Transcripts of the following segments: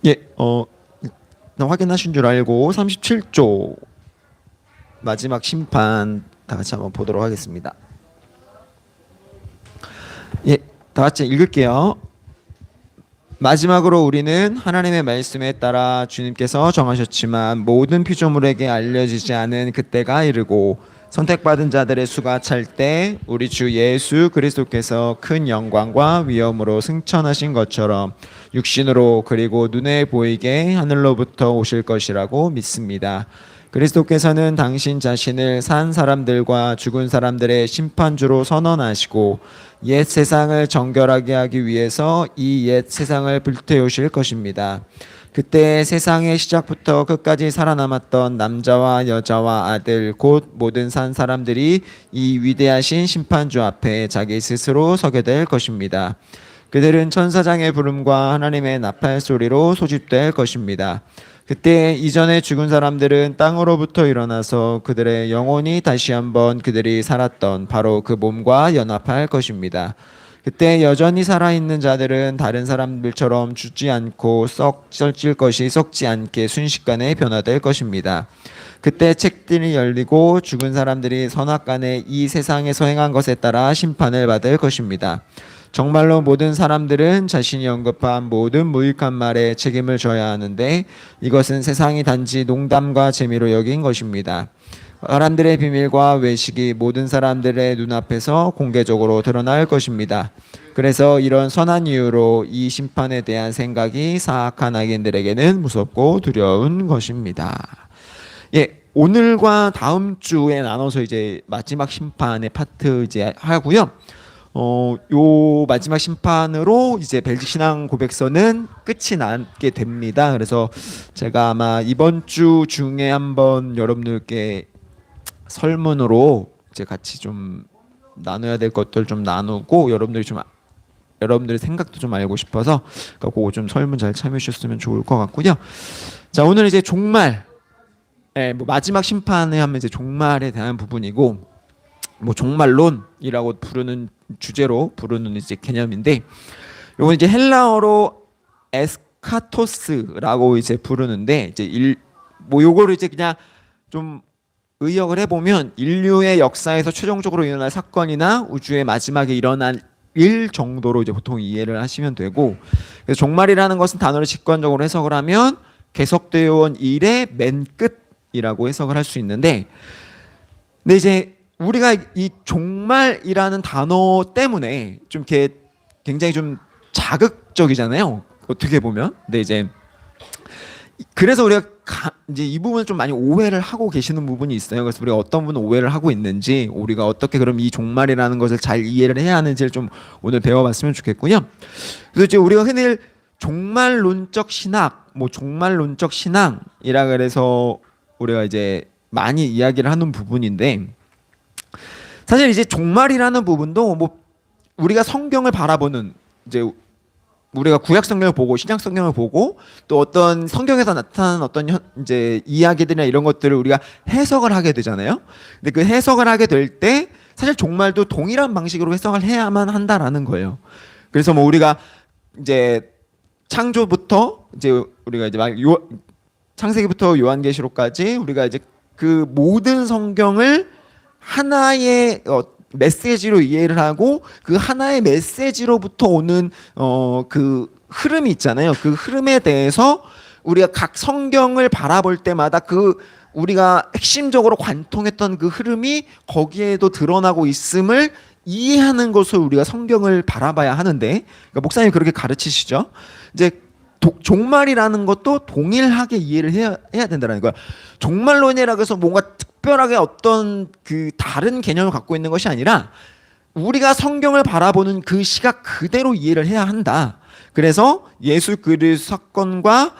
예, 확인하신 줄 알고 37조 마지막 심판 다 같이 한번 보도록 하겠습니다. 예, 다 같이 읽을게요. 마지막으로 우리는 하나님의 말씀에 따라 주님께서 정하셨지만 모든 피조물에게 알려지지 않은 그때가 이르고 선택받은 자들의 수가 찰 때 우리 주 예수 그리스도께서 큰 영광과 위엄으로 승천하신 것처럼 육신으로 그리고 눈에 보이게 하늘로부터 오실 것이라고 믿습니다. 그리스도께서는 당신 자신을 산 사람들과 죽은 사람들의 심판주로 선언하시고 옛 세상을 정결하게 하기 위해서 이 옛 세상을 불태우실 것입니다. 그때 세상의 시작부터 끝까지 살아남았던 남자와 여자와 아들 곧 모든 산 사람들이 이 위대하신 심판주 앞에 자기 스스로 서게 될 것입니다. 그들은 천사장의 부름과 하나님의 나팔 소리로 소집될 것입니다. 그때 이전에 죽은 사람들은 땅으로부터 일어나서 그들의 영혼이 다시 한번 그들이 살았던 바로 그 몸과 연합할 것입니다. 그때 여전히 살아있는 자들은 다른 사람들처럼 죽지 않고 썩질 것이 썩지 않게 순식간에 변화될 것입니다. 그때 책들이 열리고 죽은 사람들이 선악간에 이 세상에서 행한 것에 따라 심판을 받을 것입니다. 정말로 모든 사람들은 자신이 언급한 모든 무익한 말에 책임을 져야 하는데 이것은 세상이 단지 농담과 재미로 여긴 것입니다. 사람들의 비밀과 외식이 모든 사람들의 눈앞에서 공개적으로 드러날 것입니다. 그래서 이런 선한 이유로 이 심판에 대한 생각이 사악한 악인들에게는 무섭고 두려운 것입니다. 예, 오늘과 다음 주에 나눠서 이제 마지막 심판의 파트 이제 하고요. 요 마지막 심판으로 이제 벨직 신앙 고백서는 끝이 나게 됩니다. 그래서 제가 아마 이번 주 중에 한번 여러분들께 설문으로 이제 같이 좀 나눠야 될 것들 좀 나누고 여러분들의 생각도 좀 알고 싶어서 그거 좀 설문 잘 참여해 주셨으면 좋을 것 같고요. 자, 오늘 이제 종말, 뭐 마지막 심판에 하면 이제 종말에 대한 부분이고, 뭐 종말론이라고 부르는 주제로 부르는 이제 개념인데, 요건 이제 헬라어로 에스카토스라고 이제 부르는데, 이제 뭐 요거를 이제 그냥 좀 의역을 해보면 인류의 역사에서 최종적으로 일어날 사건이나 우주의 마지막에 일어날 일 정도로 이제 보통 이해를 하시면 되고, 그래서 종말이라는 것은 단어를 직관적으로 해석을 하면 계속되어 온 일의 맨 끝이라고 해석을 할 수 있는데, 근데 이제 우리가 이 종말이라는 단어 때문에 좀 이렇게 굉장히 좀 자극적이잖아요. 어떻게 보면. 근데 이제 그래서 우리가 이제 이 부분을 좀 많이 오해를 하고 계시는 부분이 있어요. 그래서 우리가 어떤 분은 오해를 하고 있는지, 우리가 어떻게 그럼 이 종말이라는 것을 잘 이해를 해야 하는지를 좀 오늘 배워봤으면 좋겠고요. 그래서 이제 우리가 흔히 종말론적 신학, 뭐 종말론적 신앙이라 그래서 우리가 이제 많이 이야기를 하는 부분인데, 사실 이제 종말이라는 부분도 뭐 우리가 성경을 바라보는, 이제 우리가 구약 성경을 보고 신약 성경을 보고 또 어떤 성경에서 나타나는 어떤 이제 이야기들이나 이런 것들을 우리가 해석을 하게 되잖아요. 근데 그 해석을 하게 될 때 사실 종말도 동일한 방식으로 해석을 해야만 한다라는 거예요. 그래서 뭐 우리가 이제 창조부터 이제 우리가 이제 막 창세기부터 요한계시록까지 우리가 이제 그 모든 성경을 하나의 메시지로 이해를 하고 그 하나의 메시지로부터 오는 그 흐름이 있잖아요. 그 흐름에 대해서 우리가 각 성경을 바라볼 때마다 그 우리가 핵심적으로 관통했던 그 흐름이 거기에도 드러나고 있음을 이해하는 것을 우리가 성경을 바라봐야 하는데, 그러니까 목사님 그렇게 가르치시죠. 이제 종말이라는 것도 동일하게 이해를 해야 된다는 거야. 종말론이라고 해서 뭔가 특별하게 어떤 그 다른 개념을 갖고 있는 것이 아니라 우리가 성경을 바라보는 그 시각 그대로 이해를 해야 한다. 그래서 예수 그리스도 사건과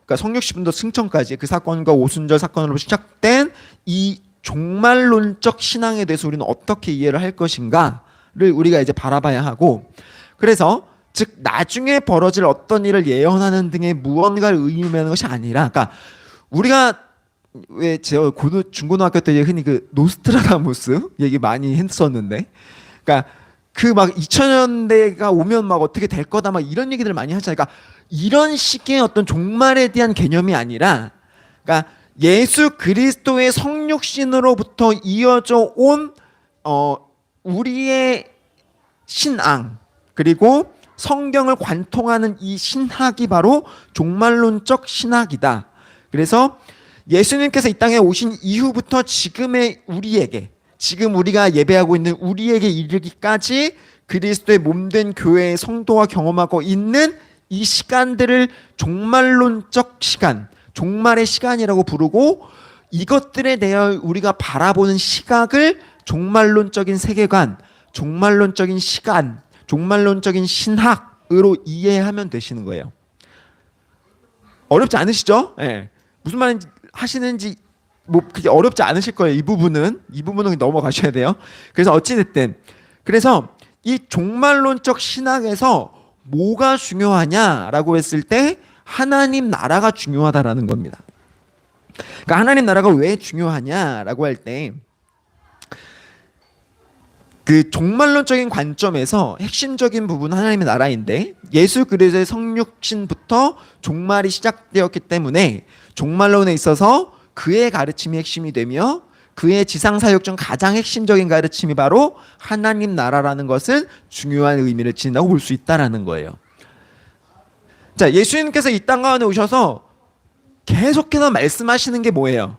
그러니까 성육신부터 승천까지 그 사건과 오순절 사건으로 시작된 이 종말론적 신앙에 대해서 우리는 어떻게 이해를 할 것인가를 우리가 이제 바라봐야 하고, 그래서 즉 나중에 벌어질 어떤 일을 예언하는 등의 무언가를 의미하는 것이 아니라, 그러니까 우리가 왜 제가 중고등학교 때 흔히 그 노스트라다무스 얘기 많이 했었는데, 그러니까 그 막 2000년대가 오면 막 어떻게 될 거다 막 이런 얘기들 많이 하잖아요. 그러니까 이런 식의 어떤 종말에 대한 개념이 아니라, 그러니까 예수 그리스도의 성육신으로부터 이어져 온 우리의 신앙, 그리고 성경을 관통하는 이 신학이 바로 종말론적 신학이다. 그래서 예수님께서 이 땅에 오신 이후부터 지금의 우리에게, 지금 우리가 예배하고 있는 우리에게 이르기까지 그리스도의 몸된 교회의 성도와 경험하고 있는 이 시간들을 종말론적 시간, 종말의 시간이라고 부르고, 이것들에 대해 우리가 바라보는 시각을 종말론적인 세계관, 종말론적인 시간, 종말론적인 신학으로 이해하면 되시는 거예요. 어렵지 않으시죠? 네. 무슨 말인지 하시는지 뭐 그게 어렵지 않으실 거예요. 이 부분은 넘어가셔야 돼요. 그래서 어찌됐든, 그래서 이 종말론적 신학에서 뭐가 중요하냐라고 했을 때 하나님 나라가 중요하다라는 겁니다. 그러니까 하나님 나라가 왜 중요하냐라고 할 때, 그 종말론적인 관점에서 핵심적인 부분은 하나님의 나라인데, 예수 그리스도의 성육신부터 종말이 시작되었기 때문에 종말론에 있어서 그의 가르침이 핵심이 되며, 그의 지상사역 중 가장 핵심적인 가르침이 바로 하나님 나라라는 것은 중요한 의미를 지닌다고 볼 수 있다라는 거예요. 자, 예수님께서 이 땅 가운데 오셔서 계속해서 말씀하시는 게 뭐예요?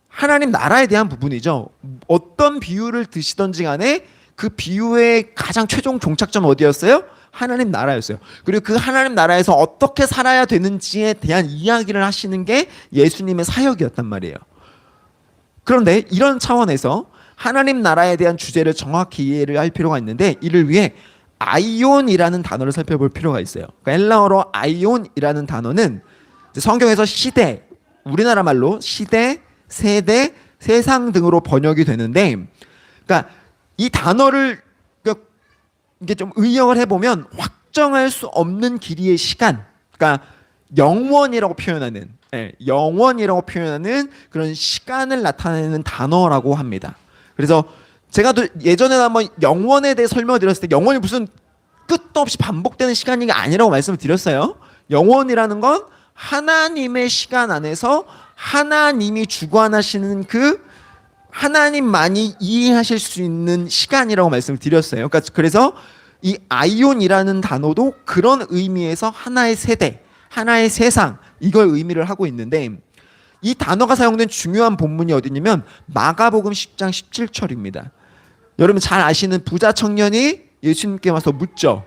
하나님 나라에 대한 부분이죠. 어떤 비유를 드시던지 간에 그 비유의 가장 최종 종착점 어디였어요? 하나님 나라였어요. 그리고 그 하나님 나라에서 어떻게 살아야 되는지에 대한 이야기를 하시는 게 예수님의 사역이었단 말이에요. 그런데 이런 차원에서 하나님 나라에 대한 주제를 정확히 이해를 할 필요가 있는데, 이를 위해 아이온이라는 단어를 살펴볼 필요가 있어요. 그러니까 헬라어로 아이온이라는 단어는 성경에서 시대, 우리나라 말로 시대, 세대, 세상 등으로 번역이 되는데, 그러니까 이 단어를 이게 좀 의역을 해보면 확정할 수 없는 길이의 시간, 그러니까 영원이라고 표현하는, 영원이라고 표현하는 그런 시간을 나타내는 단어라고 합니다. 그래서 제가 또 예전에 한번 영원에 대해 설명을 드렸을 때, 영원이 무슨 끝도 없이 반복되는 시간이 아니라고 말씀을 드렸어요. 영원이라는 건 하나님의 시간 안에서 하나님이 주관하시는 그 하나님만이 이해하실 수 있는 시간이라고 말씀을 드렸어요. 그러니까 그래서 이 아이온이라는 단어도 그런 의미에서 하나의 세대, 하나의 세상, 이걸 의미를 하고 있는데, 이 단어가 사용된 중요한 본문이 어디냐면 마가복음 10장 17절입니다. 여러분 잘 아시는 부자 청년이 예수님께 와서 묻죠.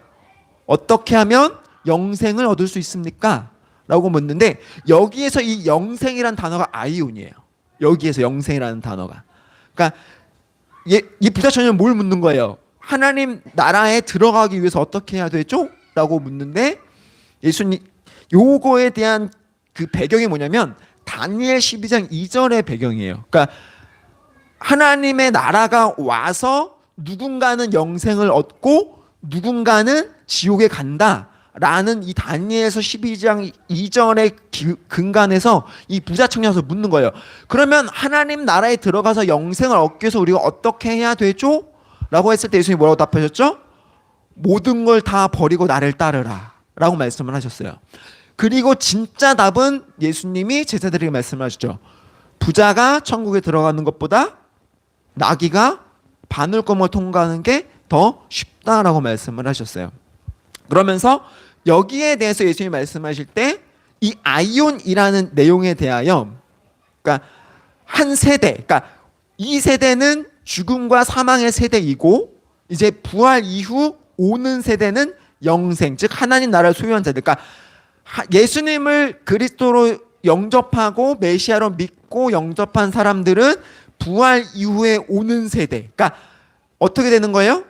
어떻게 하면 영생을 얻을 수 있습니까? 라고 묻는데, 여기에서 이 영생이라는 단어가 아이온이에요. 여기에서 영생이라는 단어가. 그러니까 이 부자 청년은 뭘 묻는 거예요? 하나님 나라에 들어가기 위해서 어떻게 해야 되죠? 라고 묻는데, 예수님 요거에 대한 그 배경이 뭐냐면 다니엘 12장 2절의 배경이에요. 그러니까 하나님의 나라가 와서 누군가는 영생을 얻고 누군가는 지옥에 간다 라는 이 다니엘서 12장 2절의 근간에서 이 부자 청년에서 묻는 거예요. 그러면 하나님 나라에 들어가서 영생을 얻기 위해서 우리가 어떻게 해야 되죠? 라고 했을 때 예수님이 뭐라고 답하셨죠? 모든 걸 다 버리고 나를 따르라 라고 말씀을 하셨어요. 그리고 진짜 답은 예수님이 제자들에게 말씀을 하셨죠. 부자가 천국에 들어가는 것보다 나귀가 바늘구멍을 통과하는 게 더 쉽다라고 말씀을 하셨어요. 그러면서 여기에 대해서 예수님이 말씀하실 때 이 아이온이라는 내용에 대하여, 그러니까 한 세대, 그러니까 이 세대는 죽음과 사망의 세대이고, 이제 부활 이후 오는 세대는 영생, 즉 하나님 나라를 소유한 자들, 그러니까 예수님을 그리스도로 영접하고 메시아로 믿고 영접한 사람들은 부활 이후에 오는 세대. 그러니까 어떻게 되는 거예요?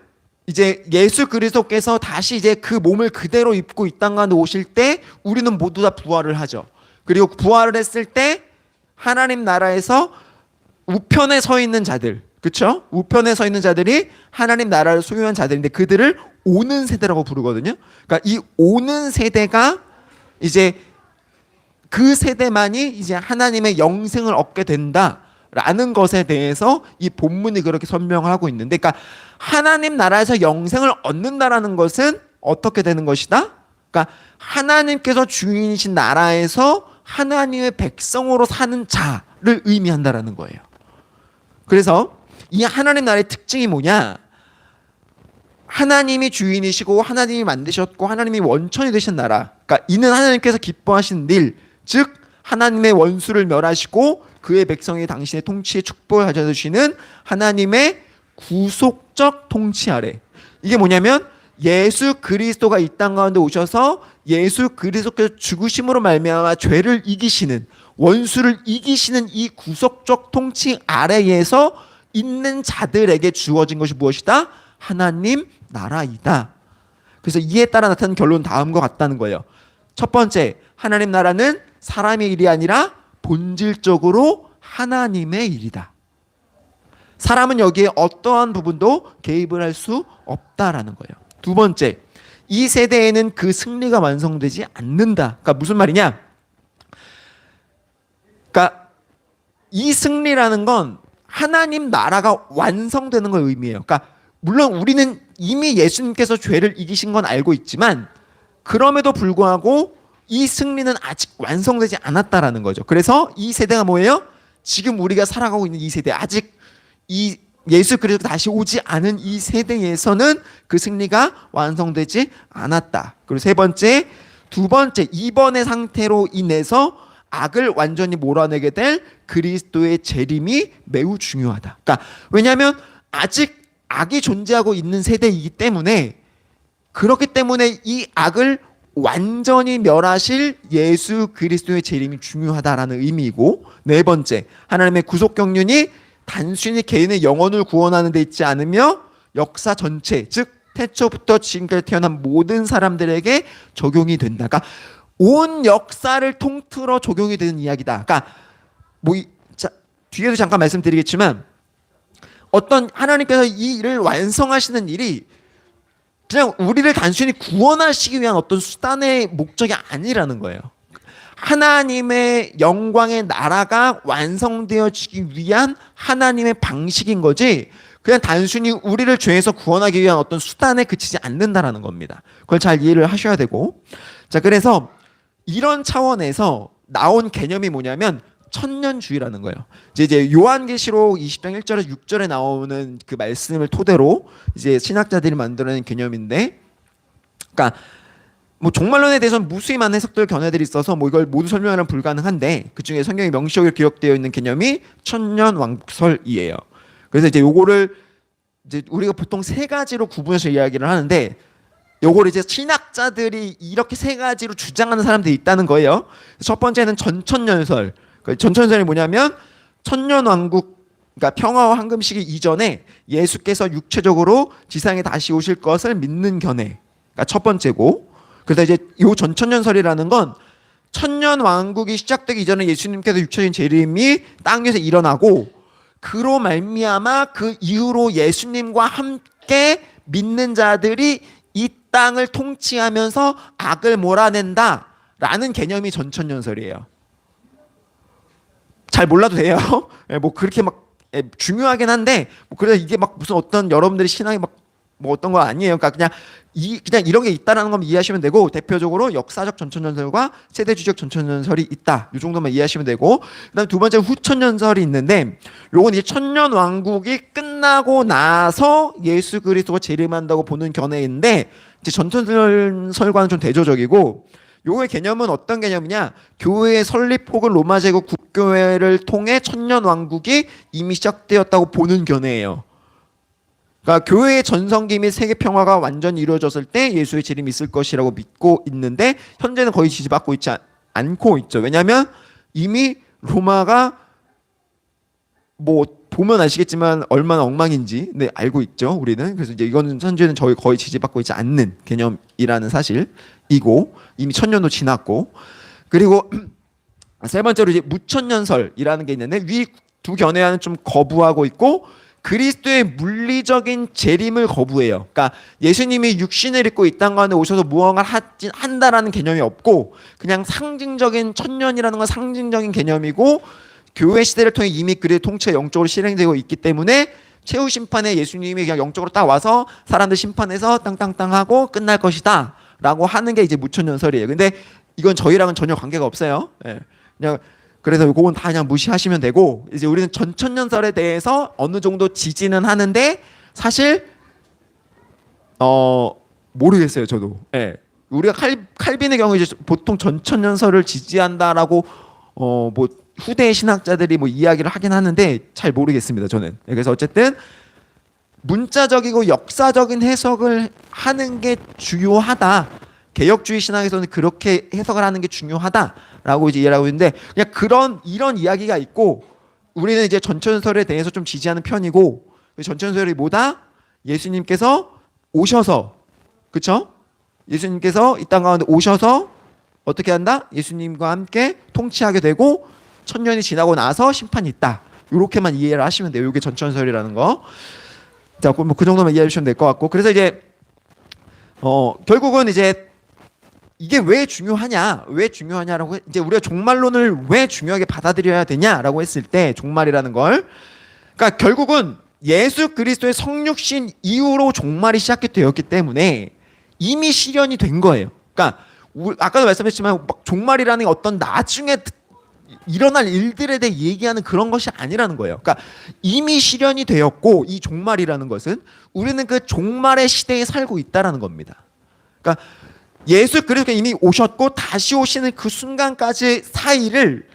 이제 예수 그리스도께서 다시 이제 그 몸을 그대로 입고 이 땅 가운데 오실 때 우리는 모두 다 부활을 하죠. 그리고 부활을 했을 때 하나님 나라에서 우편에 서 있는 자들, 그렇죠? 우편에 서 있는 자들이 하나님 나라를 소유한 자들인데 그들을 오는 세대라고 부르거든요. 그러니까 이 오는 세대가 이제 그 세대만이 이제 하나님의 영생을 얻게 된다 라는 것에 대해서 이 본문이 그렇게 설명을 하고 있는데, 그러니까 하나님 나라에서 영생을 얻는다라는 것은 어떻게 되는 것이다? 그러니까 하나님께서 주인이신 나라에서 하나님의 백성으로 사는 자를 의미한다라는 거예요. 그래서 이 하나님 나라의 특징이 뭐냐? 하나님이 주인이시고 하나님이 만드셨고 하나님이 원천이 되신 나라. 그러니까 이는 하나님께서 기뻐하시는 일, 즉 하나님의 원수를 멸하시고 그의 백성이 당신의 통치에 축복을 가져주시는 하나님의 구속적 통치 아래. 이게 뭐냐면 예수 그리스도가 이 땅 가운데 오셔서 예수 그리스도께서 죽으심으로 말미암아 죄를 이기시는, 원수를 이기시는 이 구속적 통치 아래에서 있는 자들에게 주어진 것이 무엇이다? 하나님 나라이다. 그래서 이에 따라 나타난 결론은 다음과 같다는 거예요. 첫 번째, 하나님 나라는 사람의 일이 아니라 본질적으로 하나님의 일이다. 사람은 여기에 어떠한 부분도 개입을 할 수 없다라는 거예요. 두 번째, 이 세대에는 그 승리가 완성되지 않는다. 그러니까 무슨 말이냐? 그러니까 이 승리라는 건 하나님 나라가 완성되는 걸 의미해요. 그러니까 물론 우리는 이미 예수님께서 죄를 이기신 건 알고 있지만 그럼에도 불구하고 이 승리는 아직 완성되지 않았다라는 거죠. 그래서 이 세대가 뭐예요? 지금 우리가 살아가고 있는 이 세대, 아직 이 예수 그리스도가 다시 오지 않은 이 세대에서는 그 승리가 완성되지 않았다. 그리고 세 번째, 두 번째, 이번의 상태로 인해서 악을 완전히 몰아내게 될 그리스도의 재림이 매우 중요하다. 그러니까 왜냐하면 아직 악이 존재하고 있는 세대이기 때문에, 그렇기 때문에 이 악을 완전히 멸하실 예수 그리스도의 재림이 중요하다라는 의미이고, 네 번째, 하나님의 구속 경륜이 단순히 개인의 영혼을 구원하는 데 있지 않으며 역사 전체, 즉 태초부터 지금까지 태어난 모든 사람들에게 적용이 된다. 그러니까 온 역사를 통틀어 적용이 되는 이야기다. 그러니까 뒤에도 잠깐 말씀드리겠지만 어떤 하나님께서 이 일을 완성하시는 일이 그냥 우리를 단순히 구원하시기 위한 어떤 수단의 목적이 아니라는 거예요. 하나님의 영광의 나라가 완성되어지기 위한 하나님의 방식인 거지, 그냥 단순히 우리를 죄에서 구원하기 위한 어떤 수단에 그치지 않는다라는 겁니다. 그걸 잘 이해를 하셔야 되고, 자, 그래서 이런 차원에서 나온 개념이 뭐냐면 천년주의라는 거예요. 이제 요한계시록 20장 1절에서 6절에 나오는 그 말씀을 토대로 이제 신학자들이 만들어낸 개념인데, 그러니까 뭐 종말론에 대해서는 무수히 많은 해석들 견해들이 있어서 뭐 이걸 모두 설명하면 불가능한데, 그 중에 성경에 명시적으로 기록되어 있는 개념이 천년 왕국설이에요. 그래서 이제 요거를 이제 우리가 보통 세 가지로 구분해서 이야기를 하는데, 요걸 이제 신학자들이 이렇게 세 가지로 주장하는 사람들이 있다는 거예요. 첫 번째는 전천년설. 전천년설이 뭐냐면 천년 왕국, 그러니까 평화와 황금 시기 이전에 예수께서 육체적으로 지상에 다시 오실 것을 믿는 견해가 첫 번째고, 그래서 이제 요 전천년설이라는 건 천년 왕국이 시작되기 이전에 예수님께서 육체적인 재림이 땅 위에서 일어나고, 그로 말미암아 그 이후로 예수님과 함께 믿는 자들이 이 땅을 통치하면서 악을 몰아낸다라는 개념이 전천년설이에요. 잘 몰라도 돼요. 뭐 그렇게 막 중요하긴 한데, 뭐 그래서 이게 막 무슨 어떤 여러분들의 신앙이 막 뭐 어떤 거 아니에요. 그러니까 그냥 이런 게 있다라는 건 이해하시면 되고, 대표적으로 역사적 전천년설과 세대주의적 전천년설이 있다, 이 정도만 이해하시면 되고, 그다음 두 번째 후천년설이 있는데, 요건 이제 천년 왕국이 끝나고 나서 예수 그리스도가 재림한다고 보는 견해인데, 이제 전천년설과는 좀 대조적이고, 요의 개념은 어떤 개념이냐? 교회의 설립 혹은 로마 제국 국교회를 통해 천년 왕국이 이미 시작되었다고 보는 견해예요. 그러니까 교회의 전성기 및 세계 평화가 완전히 이루어졌을 때 예수의 재림이 있을 것이라고 믿고 있는데, 현재는 거의 지지받고 있지 않고 있죠. 왜냐하면 이미 로마가 뭐 보면 아시겠지만 얼마나 엉망인지 알고 있죠, 우리는. 그래서 이제 이거는 현재는 저희 거의 지지받고 있지 않는 개념이라는 사실이고, 이미 천년도 지났고, 그리고 세 번째로 이제 무천년설이라는 게 있는데, 위 두 견해와는 좀 거부하고 있고, 그리스도의 물리적인 재림을 거부해요. 그러니까 예수님이 육신을 입고 이 땅 가운데 오셔서 무언가를 한다라는 개념이 없고, 그냥 상징적인 천년이라는 건 상징적인 개념이고, 교회 시대를 통해 이미 그의 통치가 영적으로 실행되고 있기 때문에 최후 심판에 예수님이 그냥 영적으로 딱 와서 사람들 심판해서 땅땅땅 하고 끝날 것이다 라고 하는 게 이제 무천년설이에요. 근데 이건 저희랑은 전혀 관계가 없어요. 예. 그냥 그래서 그건 다 그냥 무시하시면 되고, 이제 우리는 전천년설에 대해서 어느 정도 지지는 하는데 사실 모르겠어요, 저도. 예. 우리가 칼빈의 경우 이제 보통 전천년설을 지지한다라고 뭐 후대 신학자들이 뭐 이야기를 하긴 하는데 잘 모르겠습니다, 저는. 예, 그래서 어쨌든 문자적이고 역사적인 해석을 하는 게 중요하다. 개혁주의 신학에서는 그렇게 해석을 하는 게 중요하다라고 이제 이해를 하고 있는데, 그냥 이런 이야기가 있고, 우리는 이제 전천년설에 대해서 좀 지지하는 편이고, 전천년설이 뭐다? 예수님께서 오셔서, 그쵸? 예수님께서 이 땅 가운데 오셔서 어떻게 한다? 예수님과 함께 통치하게 되고 1000년이 지나고 나서 심판이 있다. 이렇게만 이해를 하시면 돼요. 이게 전천년설이라는 거. 자, 뭐 그 정도만 이해해 주시면 될 것 같고, 그래서 이제 결국은 이제 이게 왜 중요하냐라고 이제 우리가 종말론을 왜 중요하게 받아들여야 되냐라고 했을 때, 종말이라는 걸, 그러니까 결국은 예수 그리스도의 성육신 이후로 종말이 시작이 되었기 때문에 이미 실현이 된 거예요. 그러니까 아까도 말씀했지만 종말이라는 게 어떤 나중에 일어날 일들에 대해 얘기하는 그런 것이 아니라는 거예요. 그러니까 이미 실현이 되었고, 이 종말이라는 것은 우리는 그 종말의 시대에 살고 있다라는 겁니다. 그러니까 예수 그리스도가 이미 오셨고 다시 오시는 그 순간까지 사이를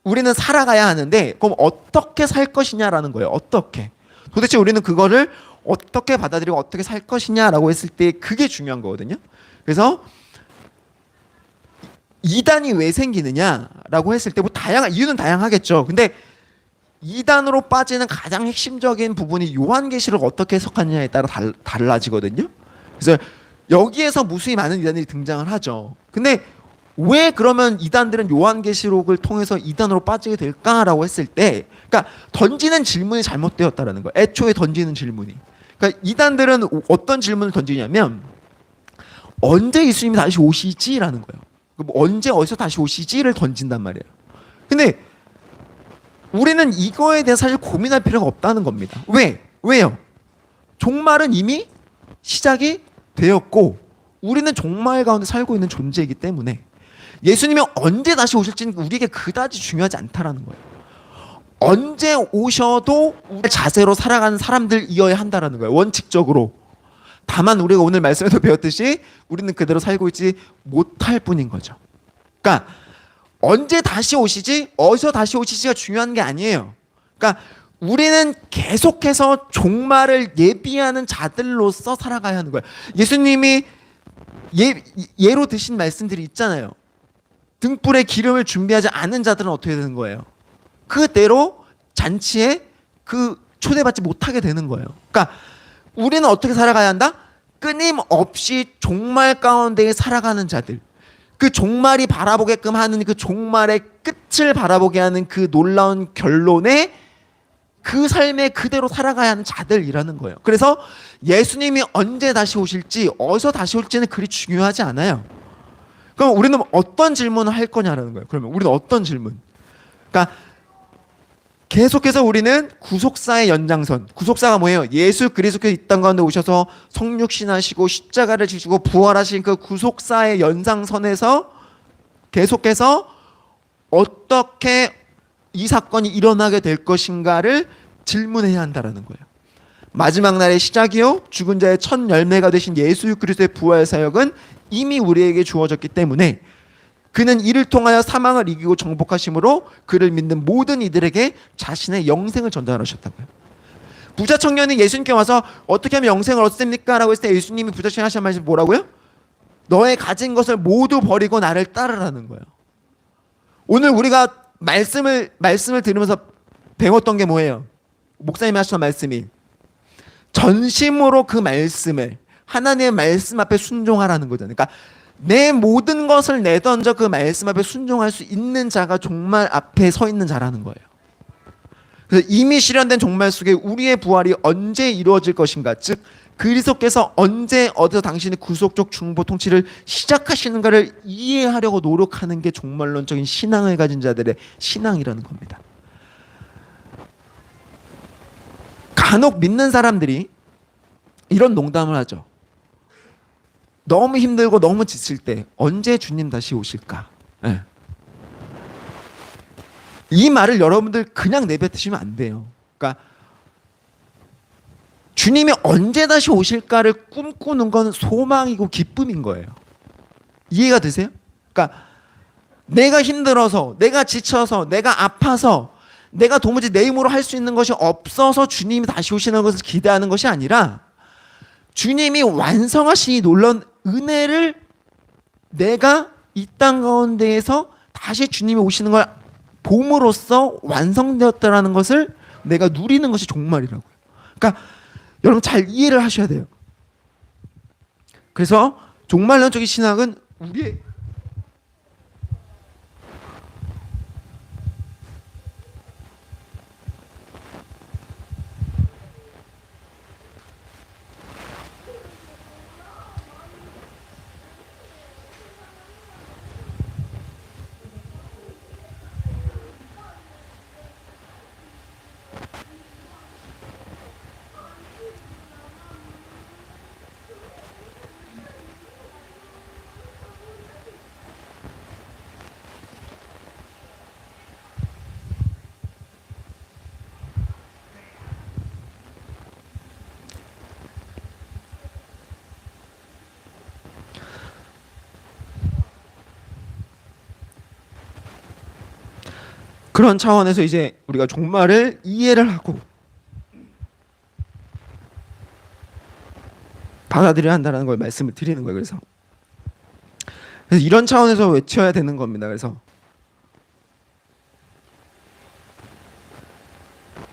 우리는 살아가야 하는데, 그럼 어떻게 살 것이냐라는 거예요. 어떻게? 도대체 우리는 그거를 어떻게 받아들이고 어떻게 살 것이냐라고 했을 때 그게 중요한 거거든요. 그래서 이단이 왜 생기느냐라고 했을 때 뭐 이유는 다양하겠죠. 근데 이단으로 빠지는 가장 핵심적인 부분이 요한계시록 어떻게 해석하느냐에 따라 달라지거든요. 그래서 여기에서 무수히 많은 이단들이 등장을 하죠. 근데 왜 그러면 이단들은 요한계시록을 통해서 이단으로 빠지게 될까라고 했을 때, 그러니까 던지는 질문이 잘못되었다라는 거예요. 애초에 던지는 질문이. 그러니까 이단들은 어떤 질문을 던지냐면 언제 예수님이 다시 오시지라는 거예요. 언제 어디서 다시 오시지를 던진단 말이에요. 근데 우리는 이거에 대해 사실 고민할 필요가 없다는 겁니다. 왜요? 종말은 이미 시작이 되었고 우리는 종말 가운데 살고 있는 존재이기 때문에 예수님이 언제 다시 오실지는 우리에게 그다지 중요하지 않다라는 거예요. 언제 오셔도 우리 자세로 살아가는 사람들이어야 한다라는 거예요. 원칙적으로. 다만 우리가 오늘 말씀에서 배웠듯이 우리는 그대로 살고 있지 못할 뿐인 거죠. 그러니까 언제 다시 오시지, 어디서 다시 오시지가 중요한 게 아니에요. 그러니까 우리는 계속해서 종말을 예비하는 자들로서 살아가야 하는 거예요. 예수님이 예로 드신 말씀들이 있잖아요. 등불에 기름을 준비하지 않은 자들은 어떻게 되는 거예요? 그대로 잔치에 초대받지 못하게 되는 거예요. 그러니까 우리는 어떻게 살아가야 한다? 끊임없이 종말 가운데 살아가는 자들, 그 종말이 바라보게끔 하는 그 종말의 끝을 바라보게 하는 그 놀라운 결론에 그 삶에 그대로 살아가야 하는 자들이라는 거예요. 그래서 예수님이 언제 다시 오실지 어디서 다시 올지는 그리 중요하지 않아요. 그럼 우리는 어떤 질문을 할 거냐라는 거예요. 그러면 우리는 어떤 질문? 그러니까 계속해서 우리는 구속사의 연장선. 구속사가 뭐예요? 예수 그리스도께서 이 땅 가운데 오셔서 성육신하시고 십자가를 지시고 부활하신 그 구속사의 연장선에서 계속해서 어떻게 이 사건이 일어나게 될 것인가를 질문해야 한다라는 거예요. 마지막 날의 시작이요, 죽은 자의 첫 열매가 되신 예수 그리스도의 부활 사역은 이미 우리에게 주어졌기 때문에 그는 이를 통하여 사망을 이기고 정복하심으로 그를 믿는 모든 이들에게 자신의 영생을 전달하셨다고요. 부자 청년이 예수님께 와서 어떻게 하면 영생을 얻습니까? 라고 했을 때 예수님이 부자 청년이 하신 말씀이 뭐라고요? 너의 가진 것을 모두 버리고 나를 따르라는 거예요. 오늘 우리가 말씀을 들으면서 배웠던 게 뭐예요? 목사님이 하셨던 말씀이 전심으로 그 말씀을, 하나님의 말씀 앞에 순종하라는 거잖아요. 그러니까 내 모든 것을 내던져 그 말씀 앞에 순종할 수 있는 자가 종말 앞에 서 있는 자라는 거예요. 그래서 이미 실현된 종말 속에 우리의 부활이 언제 이루어질 것인가, 즉 그리스도께서 언제 어디서 당신의 구속적 중보 통치를 시작하시는가를 이해하려고 노력하는 게 종말론적인 신앙을 가진 자들의 신앙이라는 겁니다. 간혹 믿는 사람들이 이런 농담을 하죠. 너무 힘들고 너무 지칠 때 언제 주님 다시 오실까? 네. 이 말을 여러분들 그냥 내뱉으시면 안 돼요. 그러니까 주님이 언제 다시 오실까를 꿈꾸는 건 소망이고 기쁨인 거예요. 이해가 되세요? 그러니까 내가 힘들어서, 내가 지쳐서, 내가 아파서, 내가 도무지 내 힘으로 할 수 있는 것이 없어서 주님이 다시 오시는 것을 기대하는 것이 아니라 주님이 완성하신 이 놀라운 은혜를 내가 이 땅 가운데에서 다시 주님이 오시는 걸 봄으로써 완성되었다라는 것을 내가 누리는 것이 종말이라고요. 그러니까 여러분 잘 이해를 하셔야 돼요. 그래서 종말론적인 신학은 우리의 그런 차원에서 이제 우리가 종말을 이해를 하고 받아들여야 한다는 걸 말씀을 드리는 거예요. 그래서 이런 차원에서 외쳐야 되는 겁니다. 그래서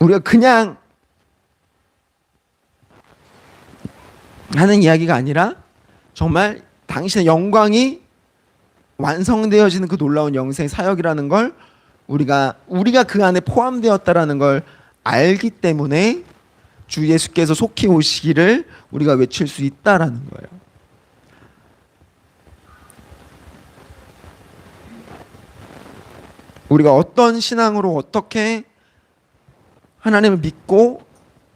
우리가 그냥 하는 이야기가 아니라 정말 당신의 영광이 완성되어지는 그 놀라운 영생의 사역이라는 걸 우리가 그 안에 포함되었다라는 걸 알기 때문에 주 예수께서 속히 오시기를 우리가 외칠 수 있다라는 거예요. 우리가 어떤 신앙으로 어떻게 하나님을 믿고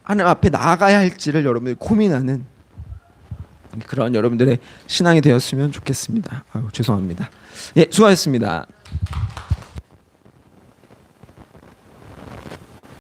하나님 앞에 나아가야 할지를 여러분들이 고민하는 그런 여러분들의 신앙이 되었으면 좋겠습니다. 죄송합니다. 예, 수고하셨습니다.